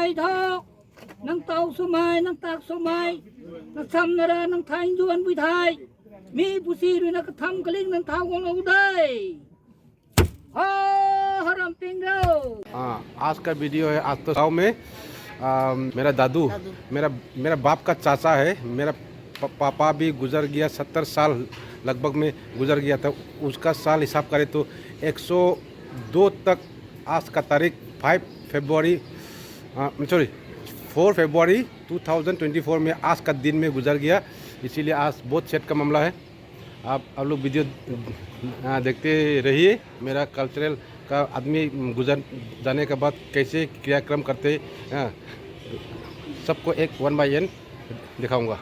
thai thọ nâng tàu số mai nâng tạc số mai nâng xăm nà ra nâng thanh duan vui thai mi bù si rồi nâng thăm cái linh nâng thao con lâu đây हरम पिंगो। आज का video है। आज तो गाँव में मेरा दादू मेरा बाप का चाचा है। मेरा पापा भी गुजर गया, 70 साल लगभग में गुजर गया था। उसका साल हिसाब करें तो 102 तक आज का तारीख 4 फरवरी 2024 में आज का दिन में गुजर गया। इसीलिए आज बहुत सेट का मामला है। आप लोग वीडियो देखते रहिए। मेरा कल्चरल का आदमी गुजर जाने के बाद कैसे क्रियाक्रम करते हैं सबको एक 1 बाय 1 दिखाऊंगा।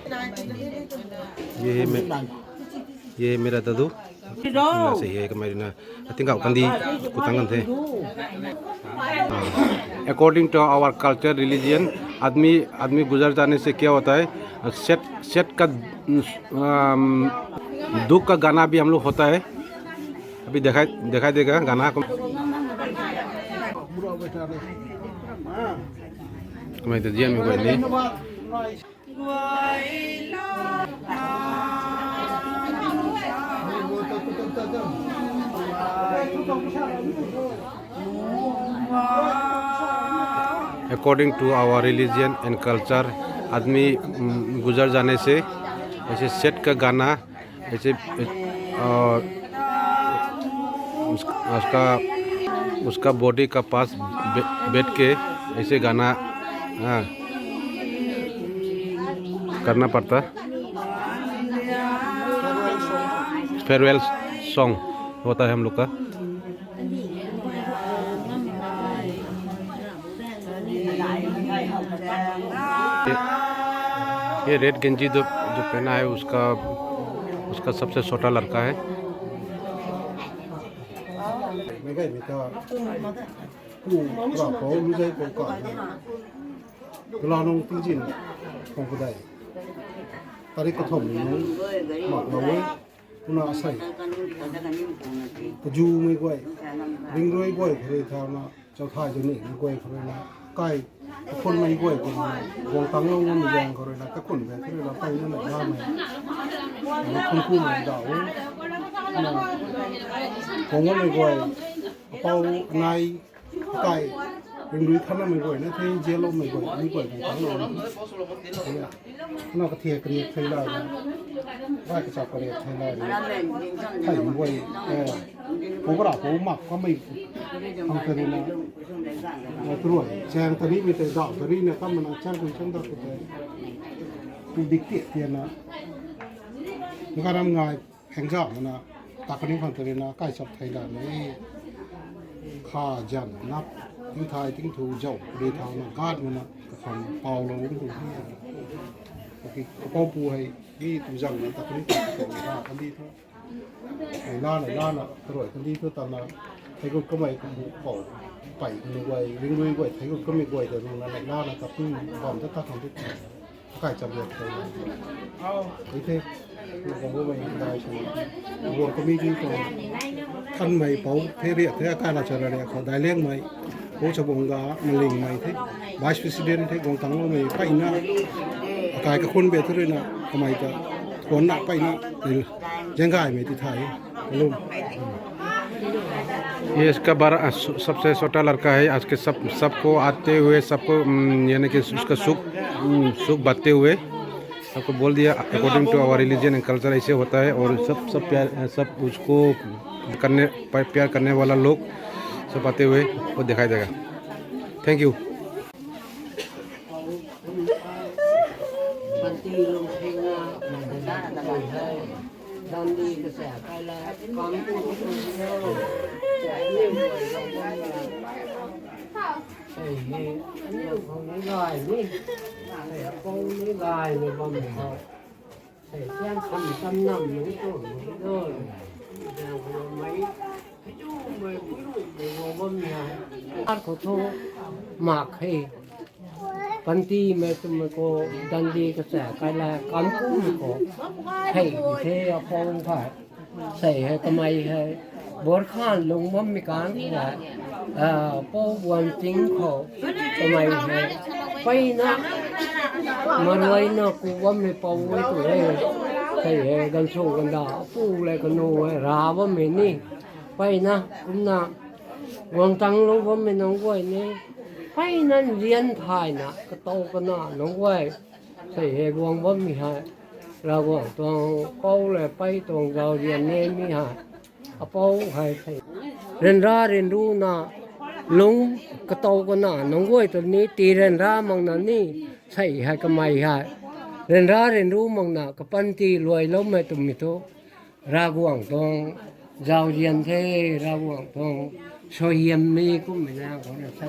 ये मेरा दादू से ये मेरी ना tinggal kandi kutangan थे। According to our culture religion आदमी गुजर जाने से क्या होता है, सेट का दुख का गाना भी हम लोग होता है। अभी दिखाई देगा गाना को। मैं तो जिया में कोई नहीं। According to our religion and culture आदमी गुजर जाने से ऐसे सेट का गाना ऐसे उसका बॉडी का पास बैठ के ऐसे गाना करना पड़ता। फेयरवेल सॉन्ग होता है हम लोग का। ये रेड गंजी जो पहना है उसका सबसे छोटा लड़का है।คนไม่กล้วยเป็นวงตั้งลงมันยังเขาเลยนะถ้าคนแบบที่เราไปนั่นแหละได้ไหมคนคู่เหมือนเดาผมว่าไม่กล้วยเป่าในไก่เป็นรุ้ยขั้นไม่กล้วยนะที่เจลไม่กล้วยไม่กล้วยของตั้งลงเนี่ยน่ากระเทียกระเทียใช้ได้นะว่ากระชับกระเทียใช้ได้นะไข่กล้วยผมก็ด่าผมหมักก็ไม่ทำเป็นนะตรวจแจงตอนนี้มีแต่ดอกตอนนี้เนี่ยก็มันช่างคุยช่างดอกแต่เป็นดิกเตียเทียนนะแล้วก็ทำงานแข่งจับนะตักคนนี้คนตัวนี้นะใกล้จับไทยได้เลยข้าจันนับทิ้งไทยทิ้งถูเจ้าดีทางนะกาดมันนะคนเป่าลงทิ้งถูที่โอเคเป่าปูให้นี่ถูจังนะตักคนนี้ตัวนี้คนดีทั่วไอ้ล่าน่ะตรวจคนดีทั่วตอนนั้นไอ้ก็ไม่ก็เป่าไปมีไว้วิ่งไว้ไทยก็มีไว้แต่ตรงนั้นแหละล่านะกับพึ่งพร้อมจะตัดของทุกอย่างใกล้จับเรียบเลยไอ้เท่ผมก็ไม่ได้ใช่ไหมวัวก็มีที่ตรงท่านไม่เป่าเทเรียเทอาการอาจารย์เนี่ยเขาได้เลี้ยงไหมโอ้ชาวบงกามันลิงไหมเท่บาสพิสเดนเท่กองทัพไม่ไปนะอากาศก็คนเบียดเลยนะทำไมจะคนหนักไปนะยังไงไม่ที่ไทยลุงये इसका बड़ा सबसे छोटा लड़का है। आज के सबको आते हुए सबको यानी कि उसका सुख बांटते हुए सबको बोल दिया according to our religion and culture ऐसे होता है। और सब प्यार सब उसको प्यार करने वाला लोग सब आते हुए वो दिखाई देगा। Thank you. पंती में तुमको दंडी का सह कैला काम को है थे अपन का सही है कमाई है บทข้านลงว่ามีการว่าป้อวันจริงเขาทำไมไปนะมาเลยนะกูว่าไม่ป้อไว้ตัวเองใช่กันโชกันดาปูเลยกันโน้ราว่าไม่นี่ไปนะคุณนะวางตังลงว่าไม่น้องไว้นี่ไปนั้นเรียนไทยนะก็โตกันนะน้องไว้ใช่วางว่ามีหายเราก็ต้องเป้าเลยไปตรงเราเรียนเนี่ยมีหายเป้าให้ใช่เรียนรู้นะลงก็โตกันนะน้องไว้ตัวนี้ตีเรียนมังนั่นนี่ใช่ให้ก็ไม่หายเรียนรู้มังนะก็ปันตีรวยแล้วไม่ตุ้มมิโตราก็วางตรงเราเรียนเทเราก็วางตรงช่วยยมมีก็ไม่น่าก็จะใช่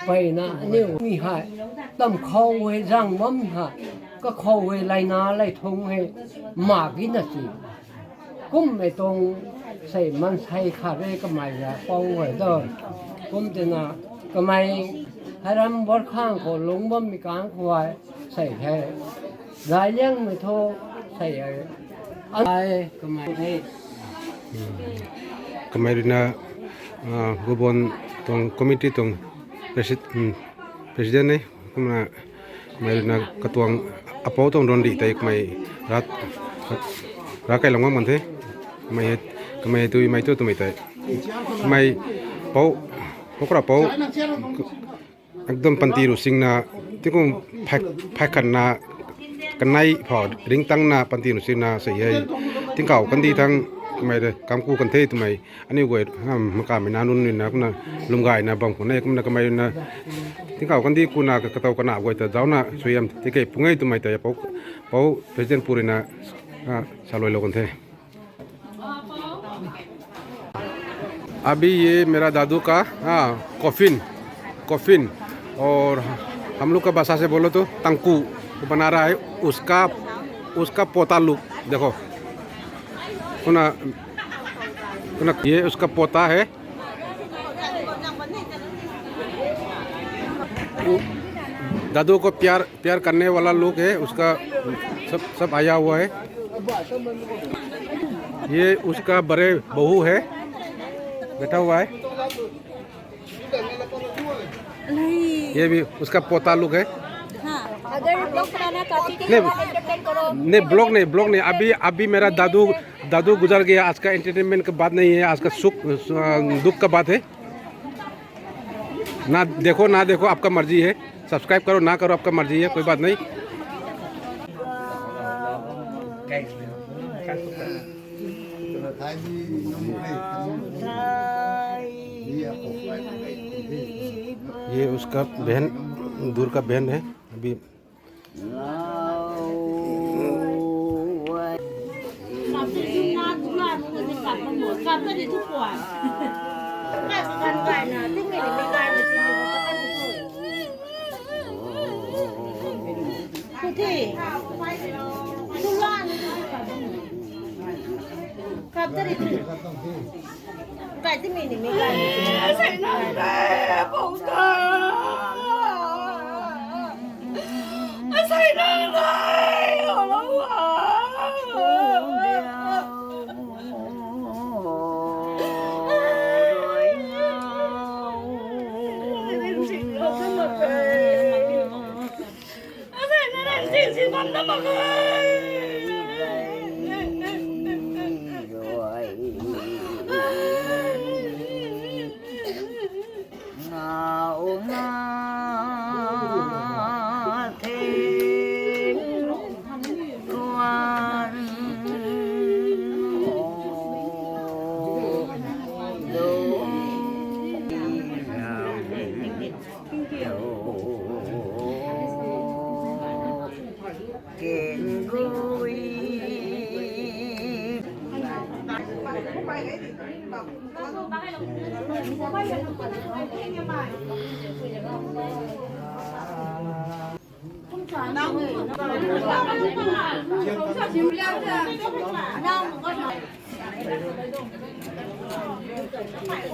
ไปนะนี่มีหายต้องเข้าไว้ร่างว่ามีหายก็เข้าไว้ไรนาไรทงให้มากกินนะสิกุ้มไม่ตรงใส่มันใส่ขาดได้ก็ไม่ละป้องไว้เด้อกุ้มจะนะก็ไม่ให้รำบดข้างก็ลงว่ามีการควายใส่แค่รายเลี้ยงไม่โทใส่อะไรก็ไม่ให้ kemarin gubon tong komite tong presiden ni kemarin ketua apa tong rondi tai rakai langwang man the kemai tu tu mai tai kemai pau pokra pau ekdom pantiru singna tikung phaikan na kanai pho ring tang na pantiru singna sai hai tingkau kan di thang kemai de kamku kan the tu mai ani goi maka mai nanun ni na kuna lumgai na bang phone kumna kemai na tingkau kan di kuna ka tau kana goi ta jauna soyam tikai pungai tu mai ta pau president purina saloi लोगों थे अभी ये मेरा दादू का coffin और हम लोग का भाषा से बोलो तो तंकू बना रहा है उसका पोता लुक देखो ये उसका पोता है दादू को प्यार करने वाला लोग है उसका सब आया हुआ है ये उसका बड़े बहू है बैठा हुआ है ये भी उसका पोता लोग है अगर ब्लॉग बनाना चाहती थी नहीं, तो आप एंटरटेन करो नहीं ब्लॉग नहीं अभी मेरा दादू गुजर गया आज का एंटरटेनमेंट का बात नहीं है आज का दुख का बात है ना देखो आपका मर्जी है सब्सक्राइब करो ना करो आपका मर्जी है कोई बात नहीं ये उसका बहन दूर का बहन है अभीครับจะได้ถึงไก่ที่มีนี่ไม่ไก่ใส่น้ำแดงผมเธอใส่น้ำแดงของเรา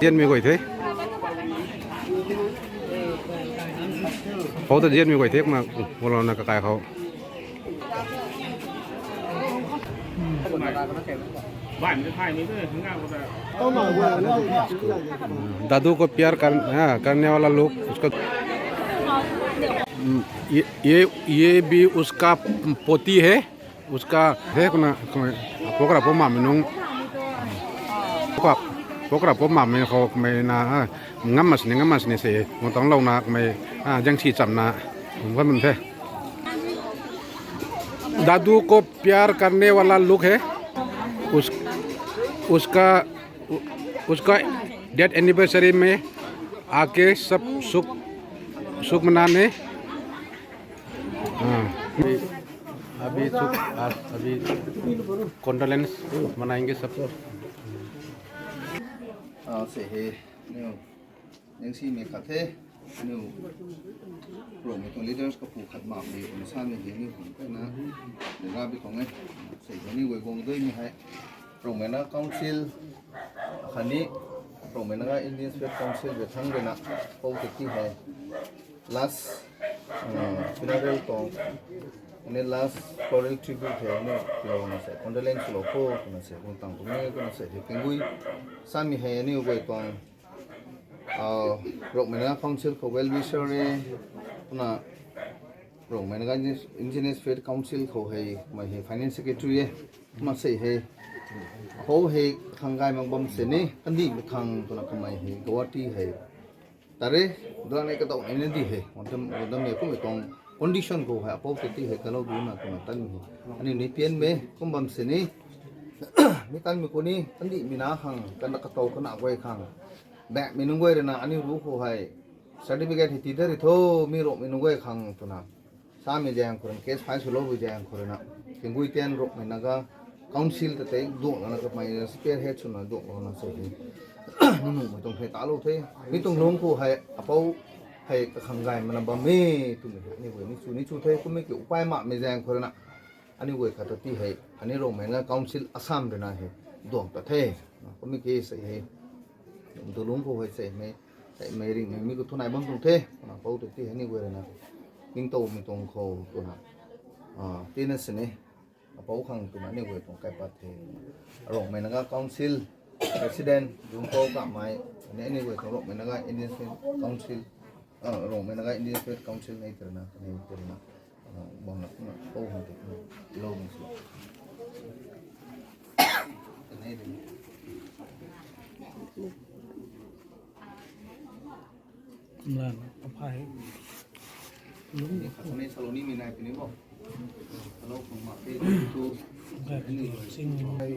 Diên mi gọi thế phố tự nhiên mi gọi thế mà một lần là cái họ บ้านจะถ่ายนี้ด้วยข้างหน้าก็ได้ tao nói qua nó दादू को प्यार करने वाला लोग उसका ये भी उसका पोती है उसका है ना पोकरा पोमा में नूं पोकरा पोमा मेंเขาไม่นะงัมมัสเนี่ยสิมันต้องเรานะไม่ยังชีจำนะผมว่ามันเท่दादू को प्यार करने वाला लोग है उसका डेथ एनिवर्सरी में आके सब सुख मनाने अभी कॉन्डोलेंस मनाएंगे सब से है những si में खाते न्यू रोम में तो लीडर्स का पूछ खत्म आप भी इंसान में ये नहीं होता ना लेकिन अभी तो मैं सही नहीं वो गंग दो में है रोम में ना काउंसिल खानी रोम में ना इंडियन स्टेट काउंसिल बेथंग में ना बहुत अच्छी है लास्ट funeral तो उन्हें लास्ट floral tribute है उन्हें लोगों ने से condolence लोगों को से उन तंग को ने से पेंगुई सामी है नहीं वो तो रोक में ना काउंसिल को वेल विशर है ना रोक में ना इंजीनियर्स फेड काउंसिल को है मैं है फाइनेंस सेक्रेटरी है मैं से है हो है खंगाई मंगबम से नहीं कंदी में खंग तो ना कमाई है गुवाहाटी है तारे दुराने का तो इन्हें दी है मतलब ये को तो कंडीशन को है अपोज करती है कलो दूना तो तन है अनि निपियन में कुंबम से नहीं मितान में कोनी कंदी मिना खंग कन का तो कना गोय खंग बैग मिनुं गोय ना अनि रू को है सर्टिफिकेट ही तीधर थो मी रो मिनुं गोय खंग तो ना सा में जायं कोरन केस फाइल सुलो हो जायं कोरना केंगुई तेन रो में नगा काउंसिल ते दो ना का माइ स्पेयर हेड सुना दो ना से नुनु में तो थे तालो थे मी तो लोग को है अपो है खंगाई मन बमे तुम नि वे नि चु थे कुमे के उपाय मा में जायं कोरना अनि वे खतती है अनि रो में ना काउंसिल असम देना है दो थे कुमे के से है तो लोग को है से में मेरी मी को थुनाई बम तुम थे ना बहुत ती है नि वे ना मिंग तो मी तो खो तो ना तीन से ने अपो खंग तो ना नि वे तो काय पात थे रो में ना काउंसिल प्रेसिडेंट जुंको का माय ने वे तो रो में ना इंडियन स्टेट काउंसिल रो में ना इंडियन स्टेट काउंसिल नहीं करना बम ना ओ होते लोग से नहीं là phải नहीं सलोनी में नहीं पीने वो सलो को मारते तो sinh hay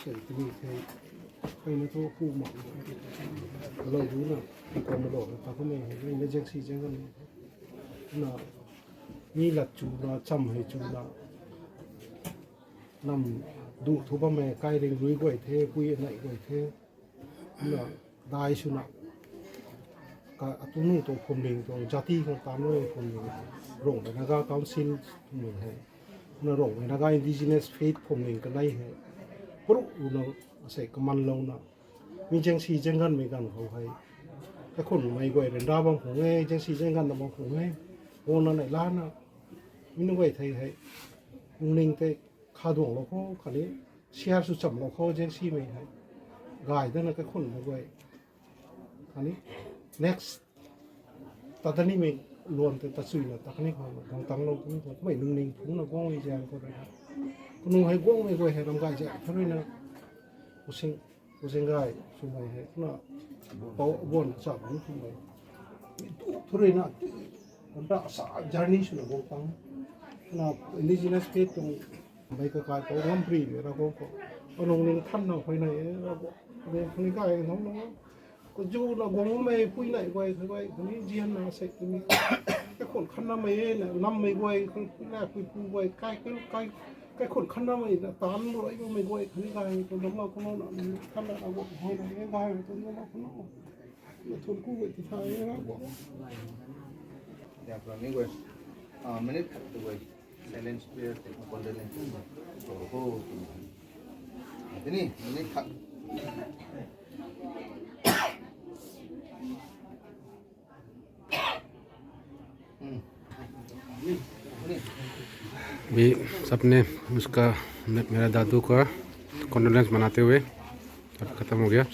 sự tình thế hay nó thôi khu mỏng lâu chú là còn một độ ta có mình hay nó dân sĩ dân là như là chú là chăm hay chú là nằm đủ thu ba mẹ cay đến núi quẩy thế quy lại quẩy thế là đai xuống nặng cả tu nu tu phồng đình tu jati con tam noi phồng đình rong để naga council mình है nó rong để naga indigenous faith phồng đình cái này है pro nó sẽ command lâu nó mình chẳng si chẳng gan mình gan không hay cáiคนไม่ก่อยเดินดาวบางของเอ้จังสีจังกันบางของเอ้โอ้นั่นไหนล้านน่ะมินไว้ไทยให้นิ่งแต่คาดวงเราก็คันนี้เชียร์สุดจำเราก็จังสีไม่ให้กายนั่นก็คนไม่ก่อยคันนี้next ตอนนี้มีรวมแต่ตัดสุยนะตอนนี้ของตั้งเราไม่นิ่งๆผมเราก้องวิจารณ์ก็ได้คนนึงให้ก้องไม่ก่อยให้ทำกายจะเท่านั้นนะอุเซงกายสมัยให้น่ะปอบวนสามสมัยทุเรศนะคนละสายจาร์นี่สุดบางครั้งน่ะ indigenous faith ตรงใบกระกายตัวล้ำปรีเนี่ยเราก็เอาลงในท่านเราไปไหนเราเนี่ยคนนี้ก็ไอ้น้องก็จูเรากงไม่พูดไหนไว้คนนี้เจียนนะเสกมีแต่คนขันน้ำไม่เนี่ยน้ำไม่ไว้คนแรกพูดไว้ใกล้คนขันน้ำไม่ตามอะไรก็ไม่ไว้คนนี้ไงตัวน้องเราคนนั้นท่านเราบอกให้ไหนได้ตัวน้องเราคนนั้นทุนกู้ไว้ที่ไทยนะครับ ya pero ni gue menit tu gue silence prayer te condolence to ho ini menit kat भी सबने उसका मेरा दादू का condolence मनाते हुए अब ख़त्म हो गया।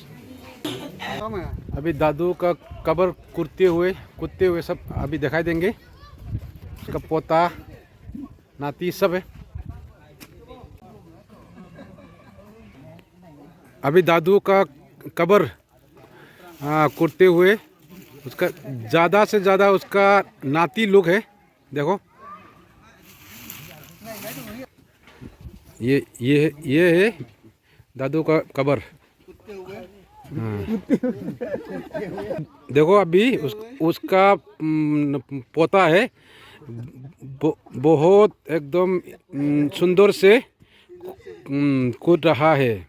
अभी दादू का कब्र कूदते हुए सब अभी दिखाई देंगे। उसका पोता नाती सब है। अभी दादू का कब्र कूदते हुए उसका ज़्यादा से ज़्यादा उसका नाती लोग है। देखो ये है दादू का कब्र। देखो अभी उसका पोता है, बहुत एकदम सुंदर से कूद रहा है।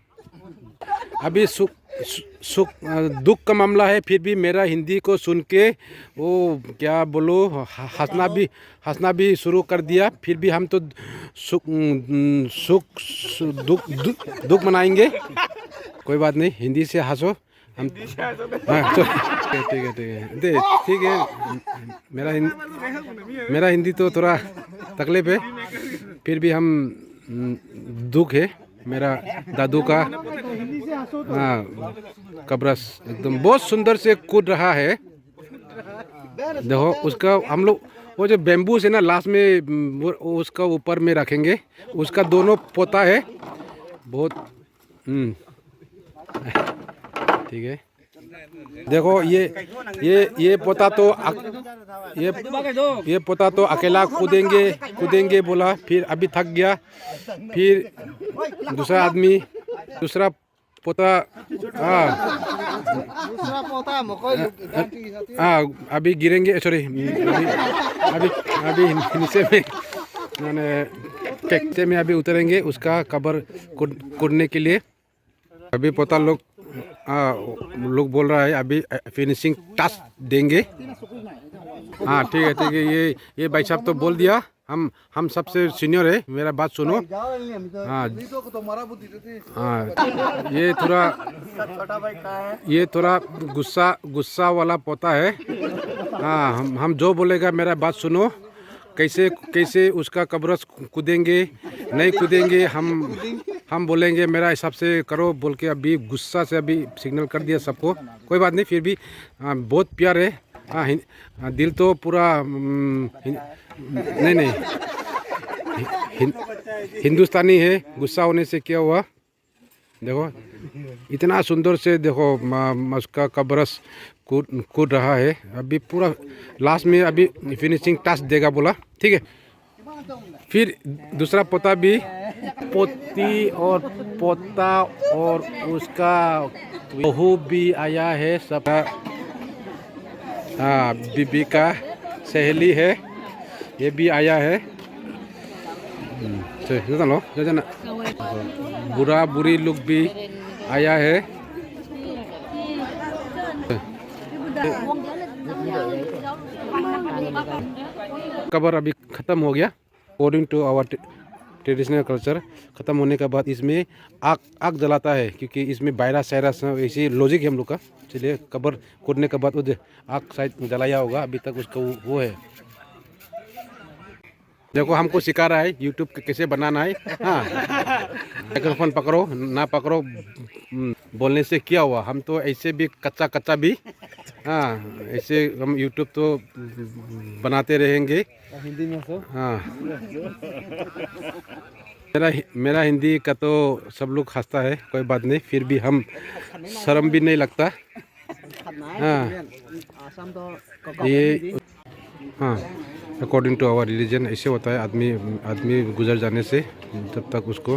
अभी सुख दुख का मामला है, फिर भी मेरा हिंदी को सुन के वो क्या बोलो हंसना भी शुरू कर दिया। फिर भी हम तो दुख मनाएंगे। कोई बात नहीं, हिंदी से हंसो हम। हाँ तो ठीक है। मेरा हिंदी तो थोड़ा तकलीफ है, फिर भी हम दुख है मेरा दादू का। हाँ कब्र एकदम बहुत सुंदर से कूद रहा है। देखो उसका हम लोग वो जो बेम्बू से ना लास्ट में उसका ऊपर में रखेंगे। उसका दोनों पोता है बहुत। ठीक है। देखो ये पोता तो ये पोता तो अकेला कूदेंगे बोला, फिर अभी थक गया। फिर दूसरा पोता अभी गिरेंगे। सॉरी अभी नीचे में मैंने कैक्टे में अभी उतरेंगे उसका कब्र कूदने के लिए। अभी पोता लोग बोल रहा है अभी फिनिशिंग टच देंगे। हाँ ठीक है। ये भाई साहब तो बोल दिया। हम सबसे सीनियर है, मेरा बात सुनो। हाँ ये थोड़ा गुस्सा वाला पोता है। हाँ हम जो बोलेगा मेरा बात सुनो। कैसे उसका कब्र कूदेंगे नहीं कूदेंगे हम बोलेंगे मेरा हिसाब से करो बोल के अभी गुस्सा से अभी सिग्नल कर दिया सबको। कोई बात नहीं, फिर भी बहुत प्यार है। हाँ दिल तो पूरा नहीं हिंदुस्तानी है। गुस्सा होने से क्या हुआ, देखो इतना सुंदर से देखो उसका कब्र कूद रहा है। अभी पूरा लास्ट में अभी फिनिशिंग टच देगा बोला। ठीक है। फिर दूसरा पोता भी, पोती और पोता और उसका बहू भी आया है सब। हाँ बीबी का सहेली है, ये भी आया है। बुरा बुरी लोग भी आया है। कब्र अभी ख़त्म हो गया। According to our traditional culture ख़त्म होने के बाद इसमें आग जलाता है, क्योंकि इसमें वायरस ऐसी लॉजिक है हम लोग का। चलिए कब्र कूदने के बाद आग शायद जलाया होगा, अभी तक उसका वो है। देखो हमको सिखा रहा है यूट्यूब कैसे बनाना है। हाँ माइक्रोफोन पकड़ो ना पकड़ो बोलने से क्या हुआ, हम तो ऐसे भी कच्चा भी। हाँ ऐसे हम यूट्यूब तो बनाते रहेंगे हिंदी में। तो हाँ मेरा हिंदी का तो सब लोग हंसता है, कोई बात नहीं, फिर भी हम शर्म भी नहीं लगता। हाँ ये हाँ अकॉर्डिंग टू आवर रिलीजन ऐसे होता है। आदमी गुजर जाने से जब तक उसको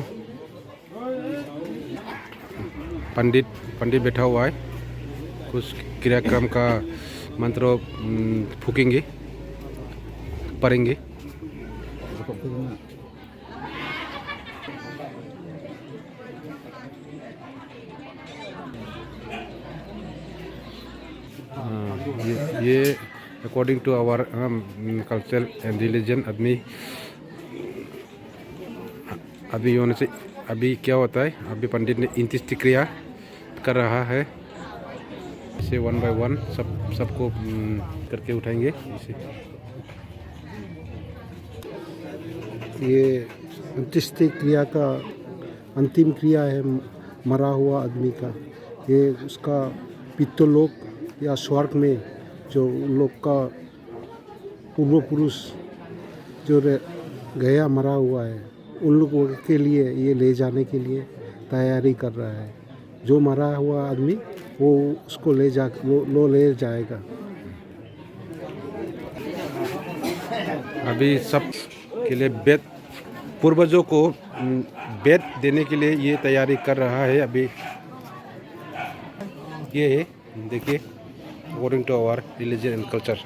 पंडित बैठा हुआ है, कुछ क्रियाक्रम का मंत्र फूकेंगे पढ़ेंगे। ये according to our culture and religion अभी होने से अभी क्या होता है, अभी पंडित ने अंत्येष्टि क्रिया कर रहा है। इसे 1 बाय 1 सबको करके उठाएंगे। इसे ये अंत्येष्टि क्रिया का अंतिम क्रिया है मरा हुआ आदमी का। ये उसका पितृलोक या स्वर्ग में जो उन लोग का पूर्व पुरुष जो गया मरा हुआ है, उन लोगों के लिए ये ले जाने के लिए तैयारी कर रहा है। जो मरा हुआ आदमी वो उसको ले जाएगा। अभी सब के लिए बेद पूर्वजों को बेद देने के लिए ये तैयारी कर रहा है। अभी ये है, देखिए, according to our religion and culture.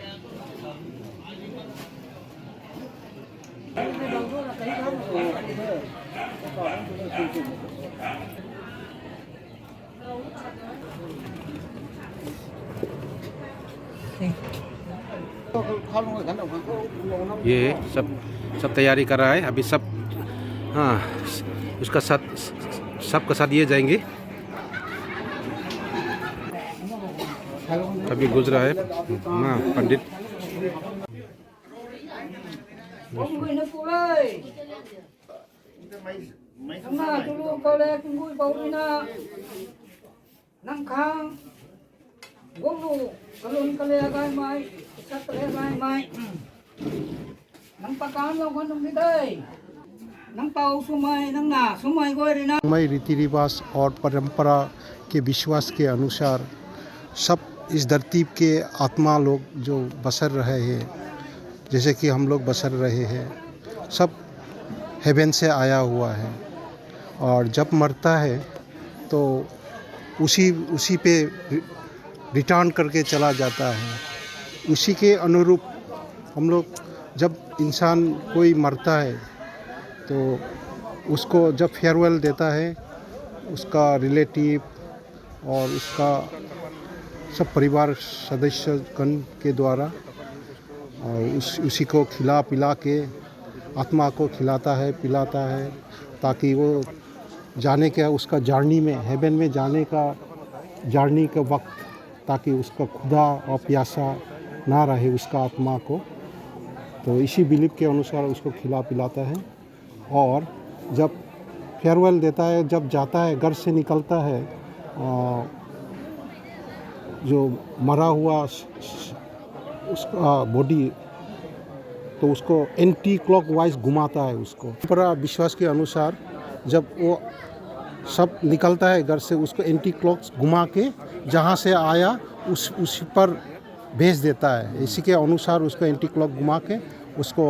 ये सब तैयारी कर रहा है अभी सब। हाँ, उसका साथ सबका साथ ये जाएंगे। अभी गुजरा है हाँ पंडित। रीति रिवाज और परंपरा के विश्वास के अनुसार सब इस धरती के आत्मा लोग जो बसर रहे हैं, जैसे कि हम लोग बसर रहे हैं, सब हेवन से आया हुआ है। और जब मरता है तो उसी पे रिटर्न करके चला जाता है। उसी के अनुरूप हम लोग जब इंसान कोई मरता है तो उसको जब फेयरवेल देता है, उसका रिलेटिव और उसका सब परिवार सदस्यगण के द्वारा और उसी को खिला पिला के आत्मा को खिलाता है पिलाता है, ताकि वो जाने का उसका जर्नी में हेवन में जाने का जर्नी के वक्त ताकि उसका खुदा और प्यासा ना रहे उसका आत्मा को। तो इसी बिलीव के अनुसार उसको खिला पिलाता है। और जब फेयरवेल देता है, जब जाता है घर से निकलता है, जो मरा हुआ उसका बॉडी, तो उसको एंटी क्लॉकवाइज घुमाता है उसको। परंपरा विश्वास के अनुसार जब वो सब निकलता है घर से, उसको एंटी क्लॉक घुमा के जहाँ से आया उसी पर भेज देता है। इसी के अनुसार उसको एंटी क्लॉक घुमा के उसको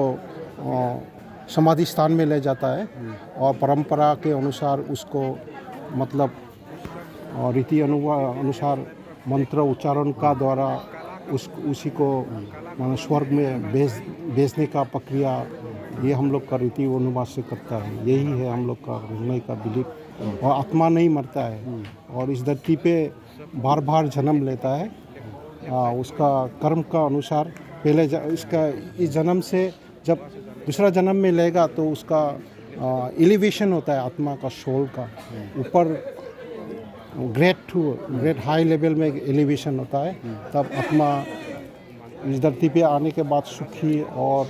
समाधि स्थान में ले जाता है। और परंपरा के अनुसार उसको मतलब रीति अनुसार मंत्र उच्चारण का द्वारा उसी को स्वर्ग में भेजने का प्रक्रिया ये हम लोग का रीति अनुवाद से करता है। यही है हम लोग का रहने का बिलीफ। और आत्मा नहीं मरता है और इस धरती पे बार बार जन्म लेता है। उसका कर्म का अनुसार पहले इसका इस जन्म से जब दूसरा जन्म में लेगा तो उसका एलिवेशन होता है आत्मा का, सोल का ऊपर ग्रेट हाई लेवल में एलिवेशन होता है। तब आत्मा इस धरती पे आने के बाद सुखी और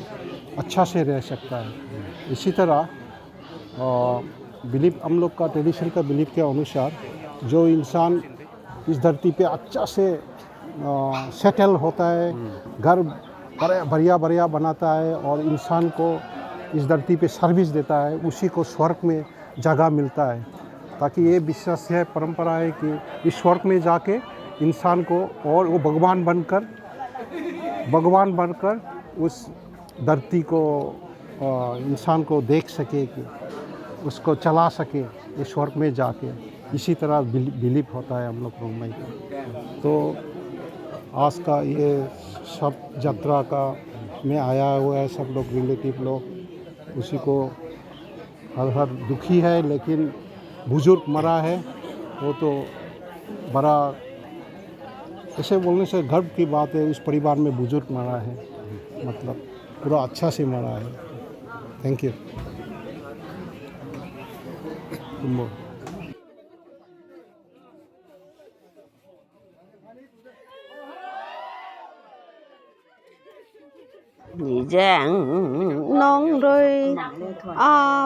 अच्छा से रह सकता है। इसी तरह बिलीफ हम लोग का ट्रेडिशन का बिलीफ के अनुसार जो इंसान इस धरती पे अच्छा से सेटल होता है, घर बढ़िया बनाता है और इंसान को इस धरती पे सर्विस देता है, उसी को स्वर्ग में जगह मिलता है। ताकि ये विश्वास है, परंपरा है कि इस स्वर्ग में जाके इंसान को और वो भगवान बनकर उस धरती को इंसान को देख सके, कि उसको चला सके ये स्वर्ग में जाके। इसी तरह बिलीफ होता है हम लोग रोमई का। तो आज का ये सब यात्रा का में आया हुआ है सब लोग, रिलेटिव लोग, उसी को हर दुखी है। लेकिन बुजुर्ग मरा है वो तो बड़ा ऐसे बोलने से गर्व की बात है। उस परिवार में बुजुर्ग मरा है, मतलब पूरा अच्छा से मरा है। Thank you. nhị giang nong rồi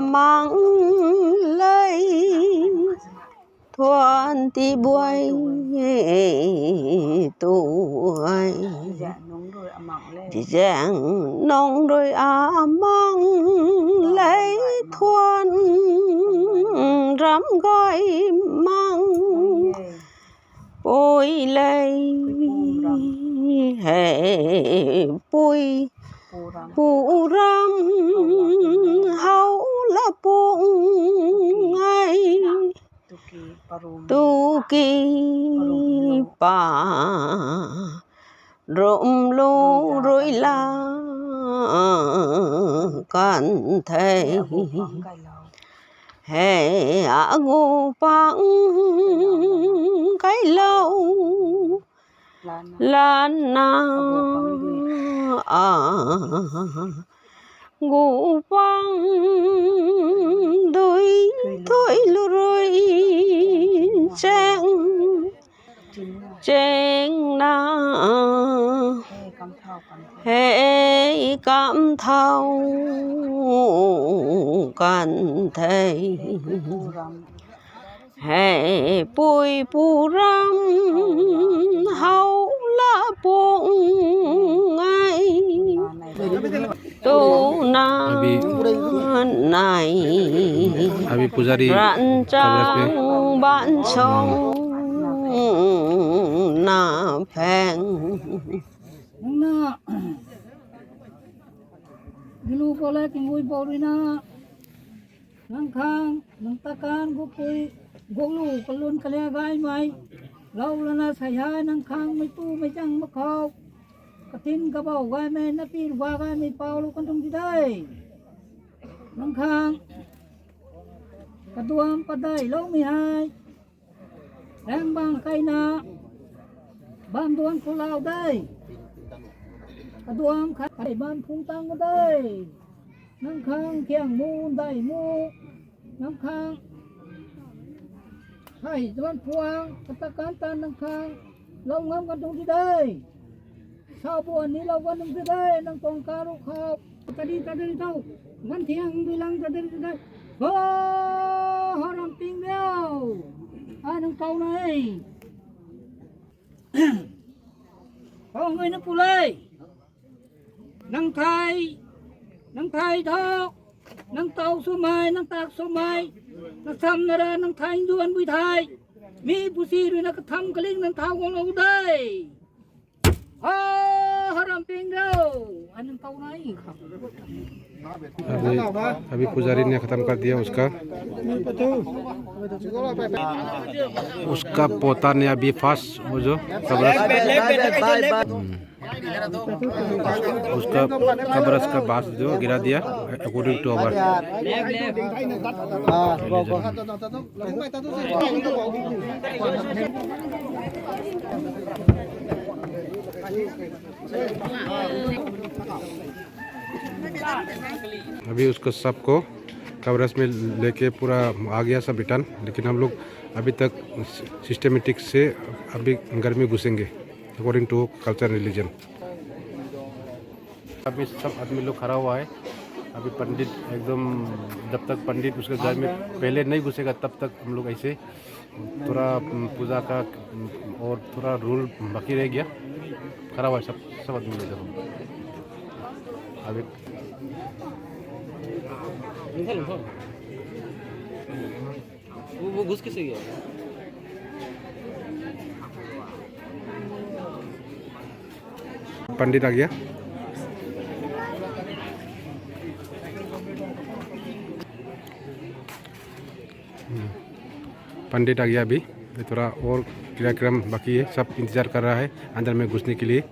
mang lấy thuần ti buổi tuổi nhị giang nong rồi mang lấy thuần rắm gói mang ôi lấy hệ bùi phụ ram hậu là bụng ai tu kỳ bà rộm lô rồi là cẩn thầy hệ ngô băng cái lâu lan na ngô băng đôi thôi rồi chàng chàng na hệ cảm thâu cần thầy hệ bùi bù răm hậu là bụng ai tu na này अभी पुजारी rạn trang bạn sông na phèn na gilu pole kingui porina nang khang nang takan gupui golu kalun kalya gai mai lau lana sayha nang khang mai tu mai chang ma khau katin ka bau gai mai na pi wa gai mai pau lu kan tung di dai nang khang kaduam padai lau mi hai rang bang kai na ban duan ko lau dai kaduam khai ban phung tang dai nang khang kiang mu dai mu nang khang khai duan puang katakan tan nang khang lau ngam kan tung di dai sao buồn ni lau kan tung di dai nang tong ka lu khao tadi tau ngan thiang bilang tadi ho haram ping deu nang câu này có người nó pulai nang thai thọ nang tàu số mai nang tạc số mai nang tham nara nang thai duan bui thai mi pusi ru nak tham keling nang thau gong lau dai haram ping deu nang câu này अभी पुजारी ने ख़त्म कर दिया उसका पोता ने अभी फास्ट वो जो उसका कब्रस का बास जो गिरा दिया अकॉर्डिंग टू अवर अभी उसको सबको कवरेज में लेके पूरा आ गया सब रिटर्न, लेकिन हम लोग अभी तक सिस्टमेटिक से अभी घर में घुसेंगे अकॉर्डिंग टू कल्चर रिलीजन। अभी सब आदमी लोग खड़ा हुआ है। अभी पंडित एकदम जब तक पंडित उसके घर में पहले नहीं घुसेगा तब तक हम लोग ऐसे थोड़ा पूजा का और थोड़ा रूल बाकी रह गया। खड़ा हुआ है सब आदमी लोग। अभी वो घुस कैसे गया? पंडित आ गया। पंडित आ गया। अभी थोड़ा और क्रियाक्रम बाकी है, सब इंतजार कर रहा है अंदर में घुसने के लिए।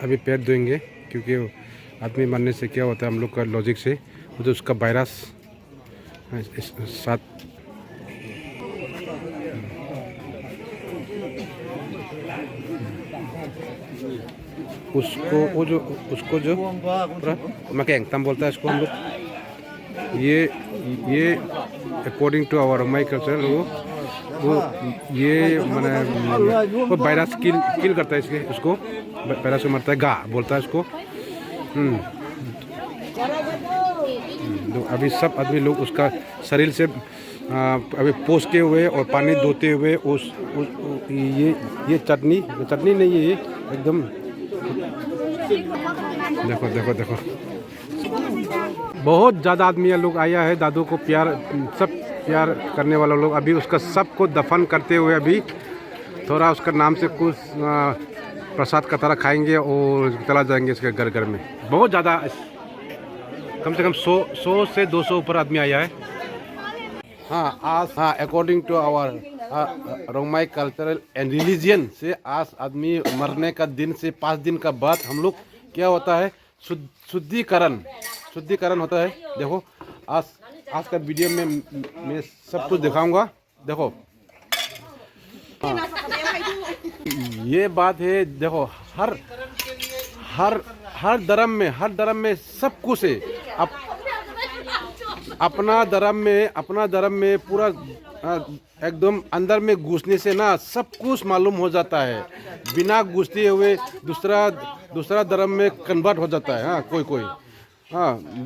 अभी पैर धोएंगे क्योंकि आदमी मरने से क्या होता है हम लोग का लॉजिक से वो तो उसका वायरस साथ उसको वो जो उसको जो पूरा मकेंग तम बोलता है इसको हम लोग। ये according to our my culture वो ये मैंने वो वायरस किल करता है इसके उसको पैरा से मरता है गा बोलता है इसको। तो अभी सब आदमी लोग उसका शरीर से अभी पोंछते हुए और पानी धोते हुए ये चटनी नहीं है ये एकदम देखो देखो देखो बहुत ज़्यादा आदमी लोग आया है दादू को सब प्यार करने वाला लोग। अभी उसका सबको दफन करते हुए अभी थोड़ा उसका नाम से कुछ प्रसाद का तरह खाएंगे और चला जाएंगे इसके घर घर में। बहुत ज़्यादा कम से कम 100 से 200 ऊपर आदमी आया है। हाँ अकॉर्डिंग टू आवर रोमाई कल्चरल एंड रिलीजियन से आज आदमी मरने का दिन से 5 दिन का बाद हम लोग क्या होता है शुद्धिकरण होता है। देखो आज का वीडियो में मैं सब कुछ दिखाऊंगा। देखो ये बात है। देखो हर धर्म में सब कुछ है। अपना धर्म में पूरा एकदम अंदर में घुसने से ना सब कुछ मालूम हो जाता है। बिना घुसते हुए दूसरा धर्म में कन्वर्ट हो जाता है। कोई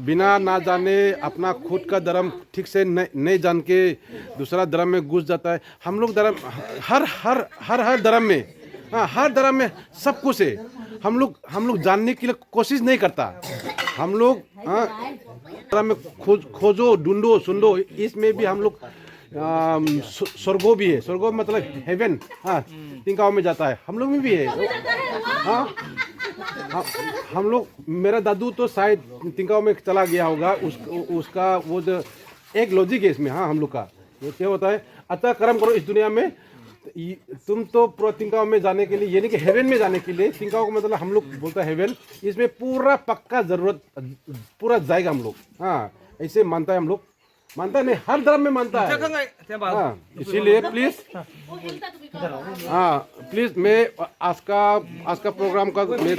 बिना ना जाने अपना खुद का धर्म ठीक से नहीं जान के दूसरा धर्म में घुस जाता है। हम लोग धर्म हर धर्म में हर धर्म में सब कुछ है। हम लोग जानने के लिए कोशिश नहीं करता। हम लोग धर्म में खोजो ढूंढो सुनो। इसमें भी हम लोग स्वर्गो भी है। स्वर्गो मतलब हेवन तिंकाओ में जाता है। हम लोग में भी है। हम लोग मेरा दादू तो शायद तिंकाओ में चला गया होगा। उसका वो जो एक लॉजिक है इसमें। हम लोग का ये क्या होता है अतः कर्म करो इस दुनिया में। तुम तो पूरा तिंकाओ में जाने के लिए यानी कि हेवन में जाने के लिए तिंकाओ को मतलब हम लोग बोलता है हेवन। इसमें पूरा पक्का जरूरत पूरा जाएगा हम लोग। ऐसे मानता है हम लोग। मानता नहीं हर धर्म में मानता है। इसीलिए प्लीज मैं आज का प्रोग्राम का मैं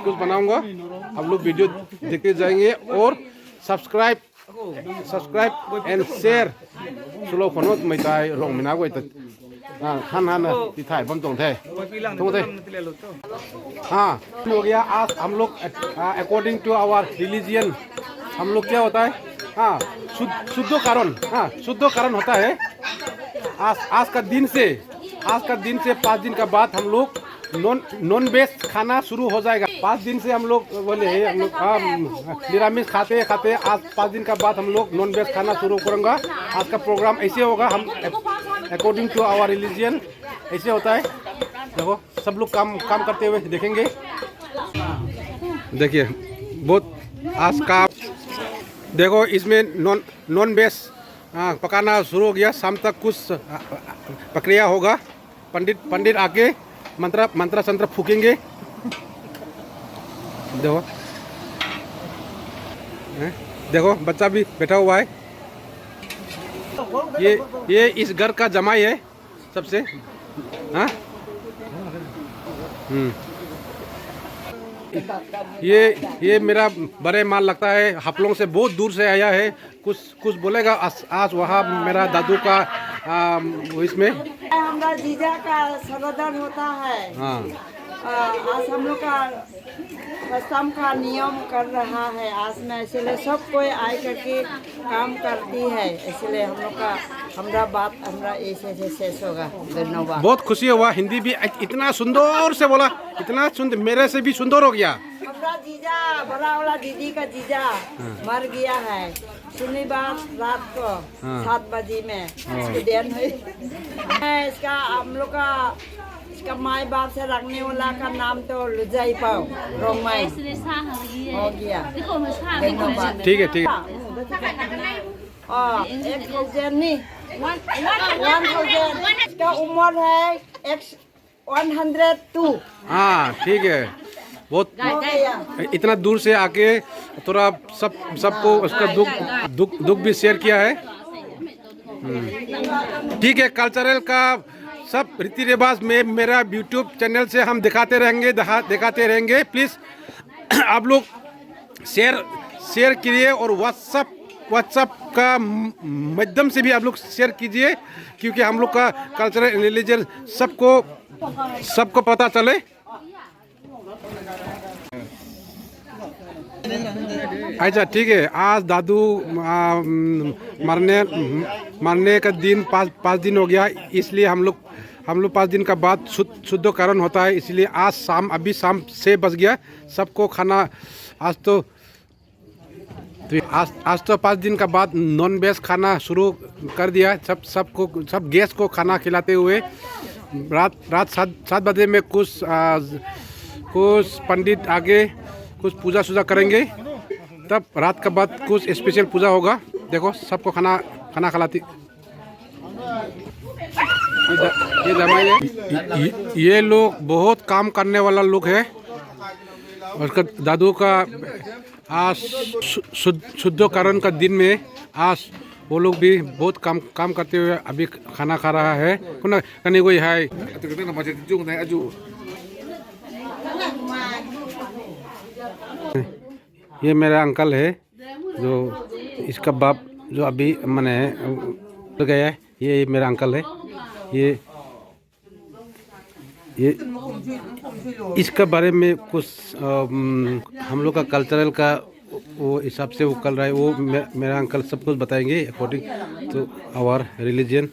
कुछ बनाऊंगा। आप लोग वीडियो देखते जाएंगे और सब्सक्राइब एंड शेयर सुलो फनो मैताई रोंग मिना कोई तो हान तिथाई बम तोंग थे हो गया। आज हम लोग अकॉर्डिंग टू आवर रिलीजियन हम लोग क्या होता है शुद्ध कारण होता है। आज का दिन से 5 दिन का बाद हम लोग नॉन वेज खाना शुरू हो जाएगा। 5 दिन से हम लोग बोले हम लोग निरामिष खाते आज 5 दिन का बाद हम लोग नॉन वेज खाना शुरू करेंगे। आज का प्रोग्राम ऐसे होगा। हम अकॉर्डिंग टू आवर रिलीजियन ऐसे होता है। देखो सब लोग काम करते हुए देखेंगे। देखिए बहुत आज का देखो इसमें नॉन वेज पकाना शुरू हो गया। शाम तक कुछ प्रक्रिया होगा। पंडित आके मंत्र संत्र फूकेंगे। देखो बच्चा भी बैठा हुआ है। ये इस घर का जमाई है सबसे। ये मेरा बड़े माल लगता है। हापलों से बहुत दूर से आया है। कुछ बोलेगा आज वहाँ मेरा दादू का इसमें हमारा जीजा का सर्वधर्म होता है। आज हम लोग का कस्टम का नियम कर रहा है आज में। इसलिए सब कोई आए करके काम करती है। इसलिए हम लोग का हमारा ऐसे शेष होगा। धन्यवाद। बहुत खुशी हुआ। हिंदी भी इतना सुंदर से बोला। इतना सुंदर मेरे से भी सुंदर हो गया। हमारा जीजा बड़ा वाला दीदी का जीजा मर गया है शनिवार रात को 7 बजे में एक्सीडेंट है। इसका हम लोग का इसका माई बाप से रखने वाला का नाम तो लुजाई पाओ रोमाई हो गया। धन्यवाद। ठीक है। 1000 नहीं 1000। इसका उम्र है 102। ठीक है। बहुत इतना दूर से आके थोड़ा सबको उसका दुख भी शेयर किया है। ठीक है। कल्चरल का सब रीति रिवाज में मेरा यूट्यूब चैनल से हम दिखाते रहेंगे प्लीज़ आप लोग शेयर कीजिए और व्हाट्सअप का माध्यम से भी आप लोग शेयर कीजिए, क्योंकि हम लोग का कल्चरल रिलीजन सबको पता चले। अच्छा ठीक है, आज दादू मरने का दिन पाँच दिन हो गया, इसलिए हम लोग 5 दिन का बाद शुद्धीकरण होता है, इसलिए अभी शाम 6 बज गया। सबको खाना आज तो 5 दिन का बाद नॉन वेज खाना शुरू कर दिया। सब गेस्ट को खाना खिलाते हुए रात 7 बजे में कुछ पंडित आगे कुछ पूजा करेंगे, तब रात का बाद कुछ स्पेशल पूजा होगा। देखो सबको खाना खिलाती ये लोग बहुत काम करने वाला लोग है। उसका दादू का आज शुद्धीकरण का दिन में आज वो लोग भी बहुत काम करते हुए अभी खाना खा रहा है। कने कोई है ये मेरा अंकल है जो इसका बाप जो अभी मैंने गया है, ये मेरा अंकल है। ये इसका बारे में कुछ हम लोग का कल्चरल का वो हिसाब से वो कर रहा है, वो मेरा अंकल सब कुछ बताएंगे अकॉर्डिंग टू आवर रिलीजन।